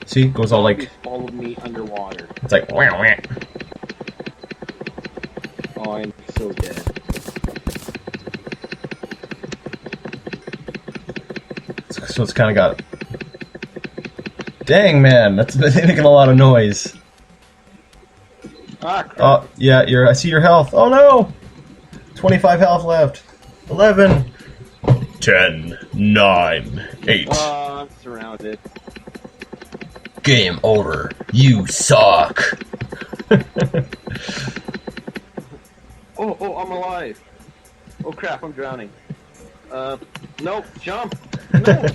See, it goes all like. Zombies followed me underwater. It's like wah, wah. Oh, I'm so dead. So it's kind of got. Dang man, that's making a lot of noise. Ah, crap. Oh yeah, I see your health. Oh no, 25 health left. 11, 10, 9, 8. Oh, I'm surrounded. Game over. You suck. Oh, I'm alive. Oh crap, I'm drowning. Nope, jump. No,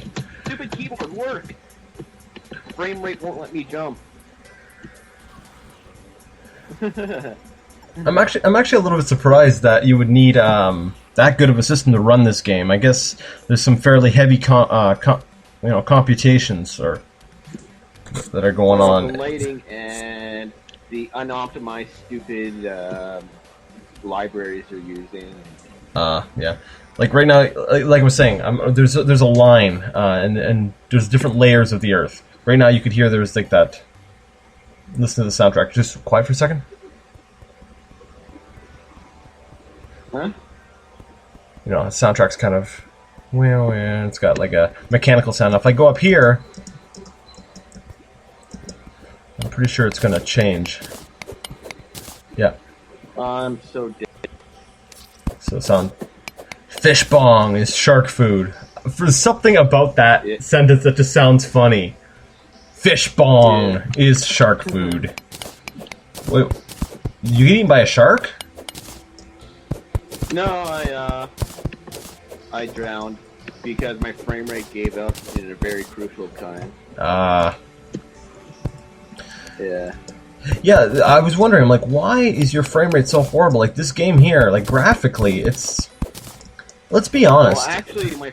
stupid keyboard, work. Frame rate won't let me jump. I'm actually a little bit surprised that you would need that good of a system to run this game. I guess there's some fairly heavy computations that are going on. The lighting and the unoptimized stupid libraries they're using. Yeah. Like right now, like I was saying, there's a line, and there's different layers of the Earth. Right now, you could hear there's like that. Listen to the soundtrack. Just quiet for a second. Huh? You know, the soundtrack's kind of. Well, it's got like a mechanical sound. If I go up here, I'm pretty sure it's gonna change. Yeah. I'm so dead. So sound. Fish bong is shark food. For something about that sentence that just sounds funny. Fish bong is shark food. Wait, you get eaten by a shark? No, I drowned because my frame rate gave out at a very crucial time. Yeah. Yeah, I was wondering, like, why is your frame rate so horrible? Like, this game here, like, graphically, it's... Let's be honest. Well, actually, my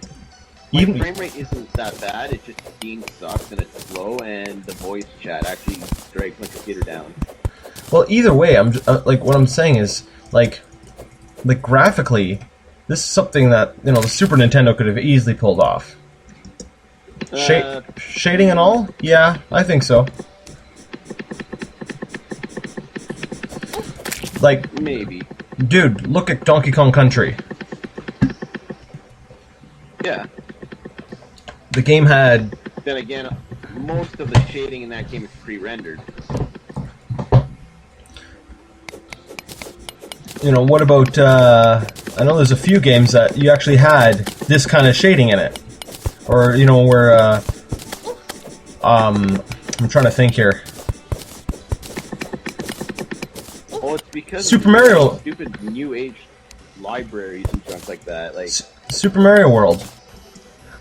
frame rate isn't that bad. It's just Steam sucks and it's slow, and the voice chat actually drags my computer down. Well, either way, I'm like, what I'm saying is, like graphically, this is something that, you know, the Super Nintendo could have easily pulled off. Shading and all? Yeah, I think so. Like, maybe. Dude, look at Donkey Kong Country. Yeah. The game had... Then again, most of the shading in that game is pre-rendered. You know, what about, I know there's a few games that you actually had this kind of shading in it. Or, you know, where, I'm trying to think here. Well, it's because Super of Mario. stupid new age libraries and junk like that. Like Super Mario World.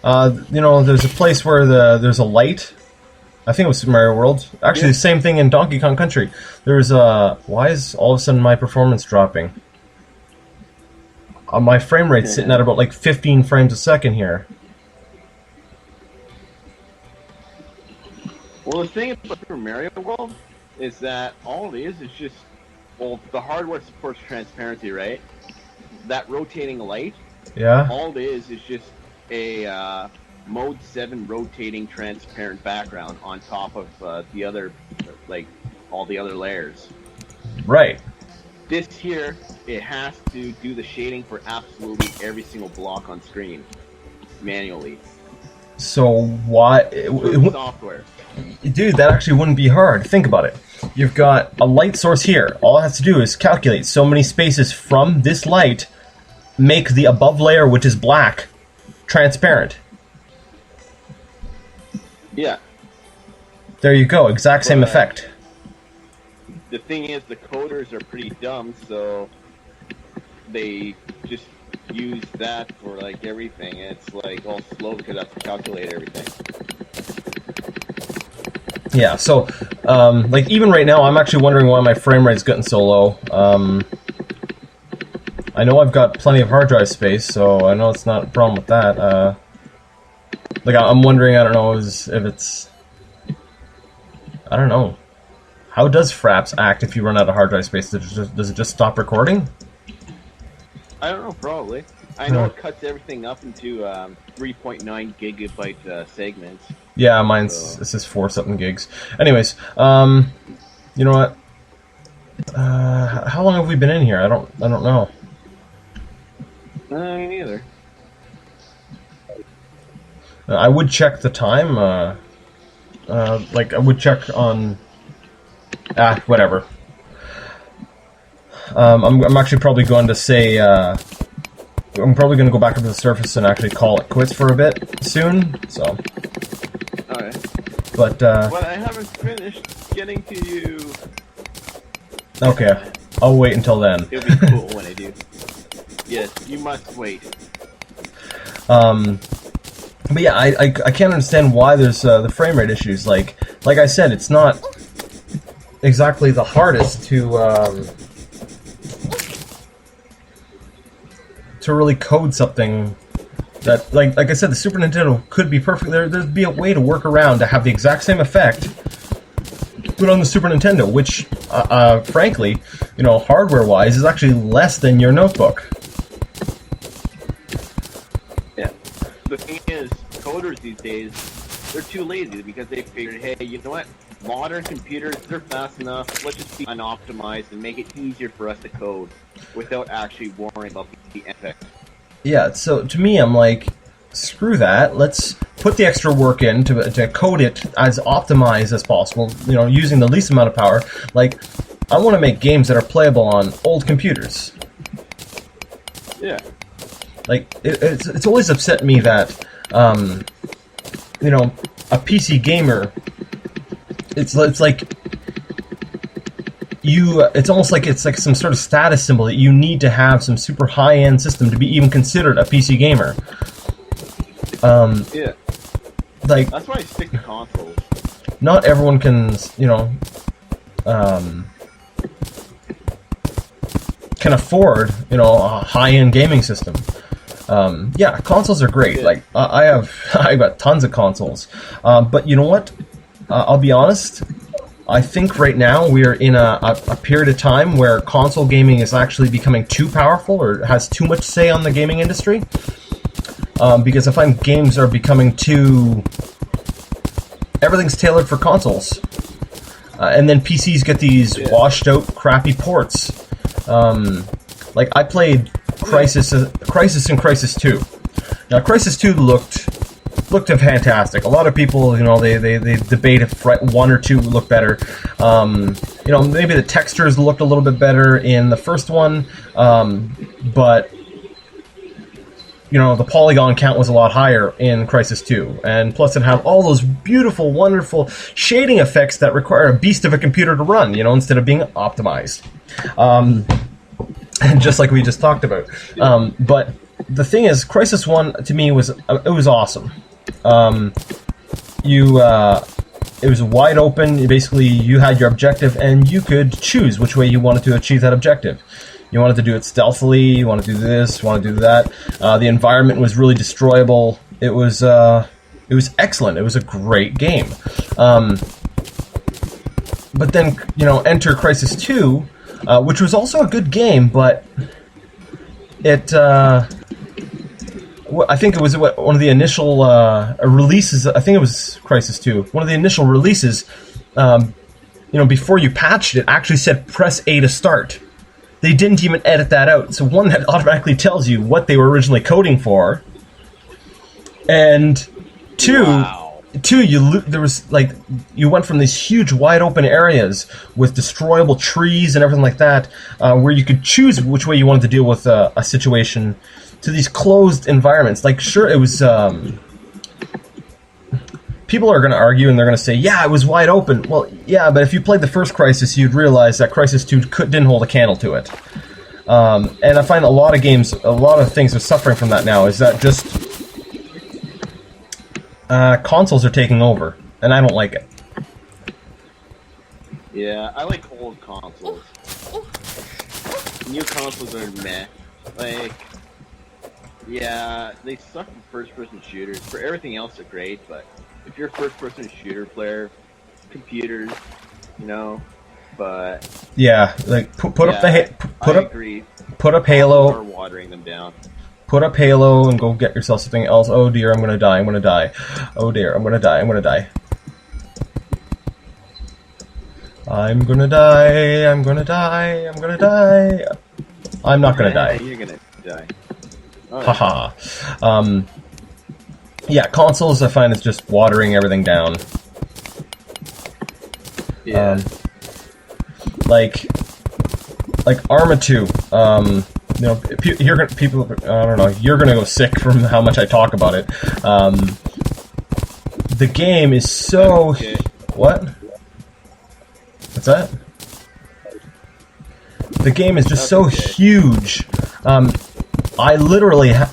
You know, there's a place where there's a light. I think it was Super Mario World. Actually, Yeah. the same thing in Donkey Kong Country. There's why is all of a sudden my performance dropping? My frame rate's sitting at about like 15 frames a second here. Well, the thing about Super Mario World is that all it is just, well, the hardware supports transparency, right? That rotating light, Yeah. all it is just a Mode 7 rotating transparent background on top of the other, like, all the other layers. Right. This here, it has to do the shading for absolutely every single block on screen, manually. So why? Through software. Dude, that actually wouldn't be hard. Think about it. You've got a light source here. All it has to do is calculate so many spaces from this light, make the above layer, which is black, transparent. Yeah. There you go. Exact same effect. The thing is, the coders are pretty dumb, so they just use that for like everything. It's like all slow because I have to calculate everything. Yeah, so, like, even right now, I'm actually wondering why my frame rate's getting so low. I know I've got plenty of hard drive space, so I know it's not a problem with that. Like, I'm wondering, I don't know, if it's... I don't know. How does Fraps act if you run out of hard drive space? Does it just stop recording? I don't know, probably. I know it cuts everything up into 3.9 gigabyte segments. Yeah, mine's this is 4-something gigs. Anyways, you know what? How long have we been in here? I don't know. Me neither. I would check the time. Like I would check on. Whatever. I'm actually probably going to say. I'm probably going to go back up to the surface and actually call it quits for a bit soon. So. Alright. But I haven't finished getting to you. okay, I'll wait until then. It'll be cool when I do. Yes, you must wait. But yeah, I can't understand why there's the frame rate issues. Like I said, it's not exactly the hardest to really code something that, like I said, the Super Nintendo could be perfect. There'd be a way to work around to have the exact same effect, but on the Super Nintendo, which, frankly, you know, hardware-wise, is actually less than your notebook. Yeah. The thing is, coders these days, they're too lazy because they figured, hey, you know what? Modern computers, they're fast enough. Let's just be unoptimized and make it easier for us to code without actually worrying about the effect. Yeah, so to me, I'm like, screw that. Let's put the extra work in to code it as optimized as possible, you know, using the least amount of power. Like, I want to make games that are playable on old computers. Yeah. Like, it's always upset me that, you know, a PC gamer, it's like, it's almost like it's like some sort of status symbol that you need to have some super high-end system to be even considered a PC gamer. Yeah. Like, that's why I stick to consoles. Not everyone can, you know, can afford, you know, a high-end gaming system. Yeah, consoles are great. Yeah. Like, I've got tons of consoles. But you know what? I'll be honest. I think right now we're in a period of time where console gaming is actually becoming too powerful or has too much say on the gaming industry. Because I find games are becoming too... Everything's tailored for consoles. And then PCs get these washed-out, crappy ports. Like, I played Crisis and Crisis 2. Now, Crisis 2 looked fantastic. A lot of people, you know, they debate if 1 or 2 look better. You know, maybe the textures looked a little bit better in the first one, but the polygon count was a lot higher in Crysis 2, and plus it had all those beautiful, wonderful shading effects that require a beast of a computer to run, instead of being optimized. Just like we just talked about. But the thing is, Crysis 1 to me was awesome. It was wide open. Basically, you had your objective, and you could choose which way you wanted to achieve that objective. You wanted to do it stealthily. You want to do this. You want to do that. The environment was really destroyable. It was excellent. It was a great game. But then enter Crysis 2, which was also a good game, but it. I think it was one of the initial releases. I think it was Crysis 2. One of the initial releases, before you patched it, actually said press A to start. They didn't even edit that out. So one, that automatically tells you what they were originally coding for, and two, you went from these huge wide open areas with destroyable trees and everything like that, where you could choose which way you wanted to deal with a situation, to these closed environments. Like, sure, it was... people are going to argue, and they're going to say, yeah, it was wide open. Well, yeah, but if you played the first Crysis, you'd realize that Crysis 2 didn't hold a candle to it. And I find a lot of things are suffering from that now, is that just... consoles are taking over, and I don't like it. Yeah, I like old consoles. New consoles are meh. Yeah, they suck in first-person shooters. For everything else, they're great, but if you're a first-person shooter player, computers, but... Yeah, like, put up Halo. Are watering them down. Put up Halo and go get yourself something else. Oh dear, I'm gonna die, Oh dear, I'm gonna die. I'm gonna die. I'm not gonna die. You're gonna die. Haha. Yeah, consoles I find is just watering everything down. Yeah. Like Arma 2. People. I don't know. You're gonna go sick from how much I talk about it. The game is so. Okay. What? What's that? The game is just so huge. I literally I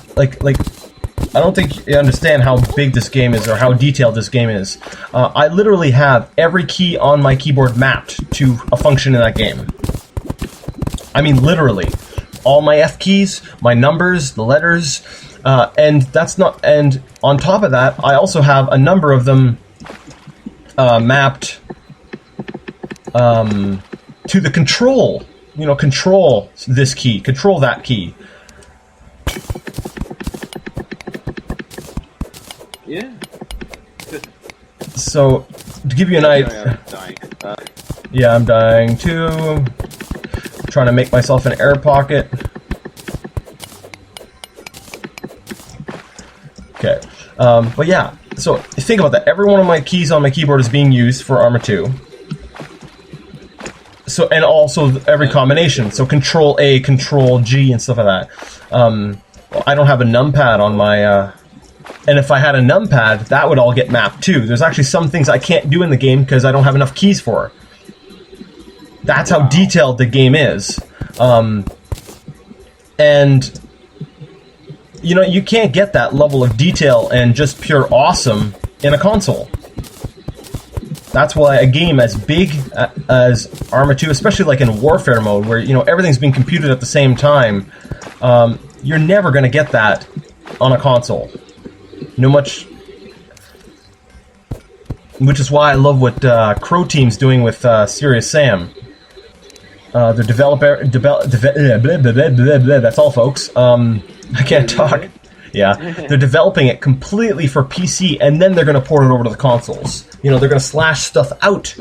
don't think you understand how big this game is or how detailed this game is. I literally have every key on my keyboard mapped to a function in that game. I mean, literally. All my F keys, my numbers, the letters, and that's not. And on top of that, I also have a number of them mapped to the control. Control this key, control that key. Yeah. So, to give you an idea... Yeah, I'm dying too. I'm trying to make myself an air pocket. Okay. But yeah, so think about that. Every one of my keys on my keyboard is being used for Arma 2. So, and also every combination. So Control A, Control G, and stuff like that. I don't have a numpad on my... and if I had a numpad, that would all get mapped too. There's actually some things I can't do in the game because I don't have enough keys for. That's how detailed the game is. And, you can't get that level of detail and just pure awesome in a console. That's why a game as big as Arma 2, especially like in warfare mode, where everything's being computed at the same time, you're never going to get that on a console. Which is why I love what Crow Team's doing with Serious Sam. The that's all, folks. I can't talk. Yeah, they're developing it completely for PC, and then they're going to port it over to the consoles. They're going to slash stuff out